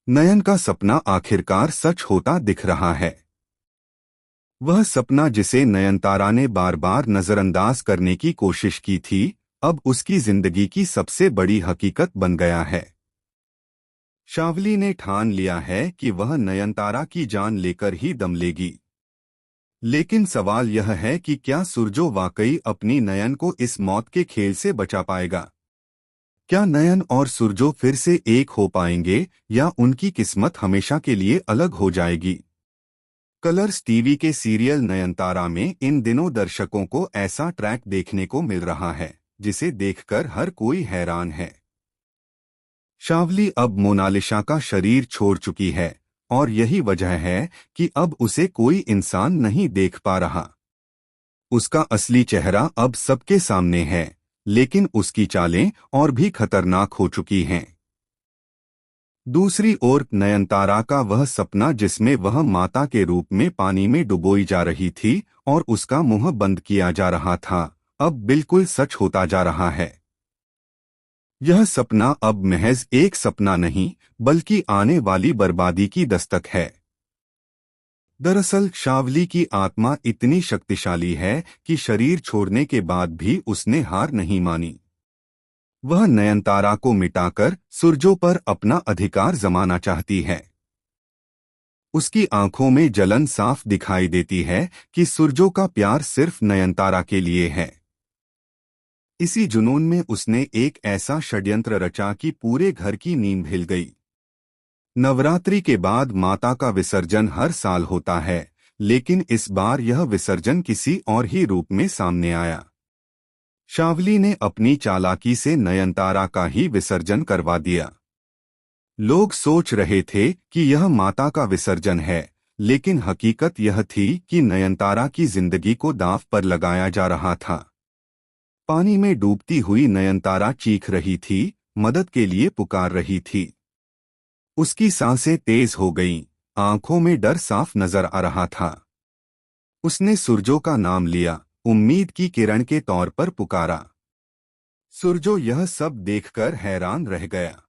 नयन का सपना आखिरकार सच होता दिख रहा है। वह सपना जिसे नयनतारा ने बार बार नजरअंदाज करने की कोशिश की थी, अब उसकी जिंदगी की सबसे बड़ी हकीकत बन गया है। शावली ने ठान लिया है कि वह नयनतारा की जान लेकर ही दम लेगी। लेकिन सवाल यह है कि क्या सुरजो वाकई अपनी नयन को इस मौत के खेल से बचा पाएगा? क्या नयन और सुरजो फिर से एक हो पाएंगे या उनकी किस्मत हमेशा के लिए अलग हो जाएगी? कलर्स टीवी के सीरियल नयनतारा में इन दिनों दर्शकों को ऐसा ट्रैक देखने को मिल रहा है जिसे देखकर हर कोई हैरान है। शावली अब मोनालिसा का शरीर छोड़ चुकी है और यही वजह है कि अब उसे कोई इंसान नहीं देख पा रहा। उसका असली चेहरा अब सबके सामने है, लेकिन उसकी चालें और भी खतरनाक हो चुकी हैं। दूसरी ओर नयनतारा का वह सपना जिसमें वह माता के रूप में पानी में डुबोई जा रही थी और उसका मुंह बंद किया जा रहा था, अब बिल्कुल सच होता जा रहा है। यह सपना अब महज एक सपना नहीं, बल्कि आने वाली बर्बादी की दस्तक है। दरअसल शावली की आत्मा इतनी शक्तिशाली है कि शरीर छोड़ने के बाद भी उसने हार नहीं मानी। वह नयनतारा को मिटाकर सुरजो पर अपना अधिकार जमाना चाहती है। उसकी आंखों में जलन साफ दिखाई देती है कि सुरजो का प्यार सिर्फ नयनतारा के लिए है। इसी जुनून में उसने एक ऐसा षड्यंत्र रचा कि पूरे घर की नींद हिल गई। नवरात्रि के बाद माता का विसर्जन हर साल होता है, लेकिन इस बार यह विसर्जन किसी और ही रूप में सामने आया। शावली ने अपनी चालाकी से नयनतारा का ही विसर्जन करवा दिया। लोग सोच रहे थे कि यह माता का विसर्जन है, लेकिन हकीकत यह थी कि नयनतारा की जिंदगी को दांव पर लगाया जा रहा था। पानी में डूबती हुई नयनतारा चीख रही थी, मदद के लिए पुकार रही थी। उसकी सांसें तेज हो गईं, आंखों में डर साफ नजर आ रहा था। उसने सुरजो का नाम लिया, उम्मीद की किरण के तौर पर पुकारा। सुरजो यह सब देखकर हैरान रह गया।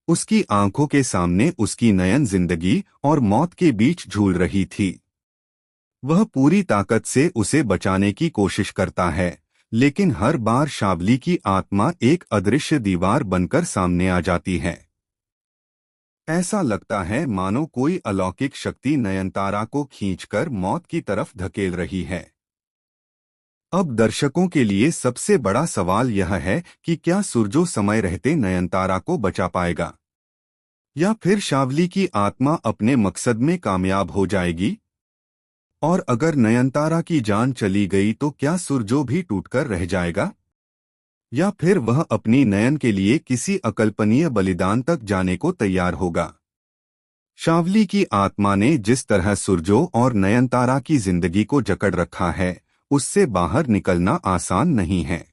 उसकी आंखों के सामने उसकी नयन जिंदगी और मौत के बीच झूल रही थी। वह पूरी ताकत से उसे बचाने की कोशिश करता है, लेकिन हर बार शावली की आत्मा एक अदृश्य दीवार बनकर सामने आ जाती है। ऐसा लगता है मानो कोई अलौकिक शक्ति नयनतारा को खींचकर मौत की तरफ धकेल रही है। अब दर्शकों के लिए सबसे बड़ा सवाल यह है कि क्या सुरजो समय रहते नयनतारा को बचा पाएगा, या फिर शावली की आत्मा अपने मकसद में कामयाब हो जाएगी? और अगर नयनतारा की जान चली गई तो क्या सुरजो भी टूटकर रह जाएगा, या फिर वह अपनी नयन के लिए किसी अकल्पनीय बलिदान तक जाने को तैयार होगा? शावली की आत्मा ने जिस तरह सुरजो और नयनतारा की जिंदगी को जकड़ रखा है, उससे बाहर निकलना आसान नहीं है।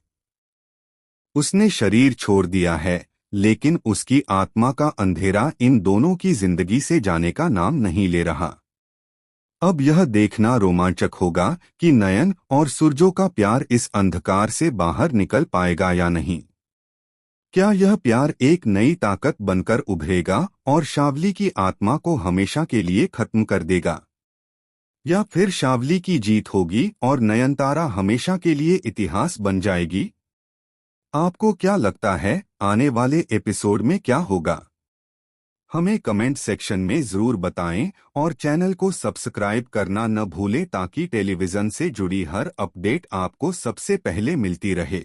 उसने शरीर छोड़ दिया है, लेकिन उसकी आत्मा का अंधेरा इन दोनों की जिंदगी से जाने का नाम नहीं ले रहा। अब यह देखना रोमांचक होगा कि नयन और सुरजो का प्यार इस अंधकार से बाहर निकल पाएगा या नहीं। क्या यह प्यार एक नई ताकत बनकर उभरेगा और शावली की आत्मा को हमेशा के लिए खत्म कर देगा, या फिर शावली की जीत होगी और नयनतारा हमेशा के लिए इतिहास बन जाएगी? आपको क्या लगता है, आने वाले एपिसोड में क्या होगा? हमें कमेंट सेक्शन में जरूर बताएं और चैनल को सब्सक्राइब करना न भूलें ताकि टेलीविजन से जुड़ी हर अपडेट आपको सबसे पहले मिलती रहे।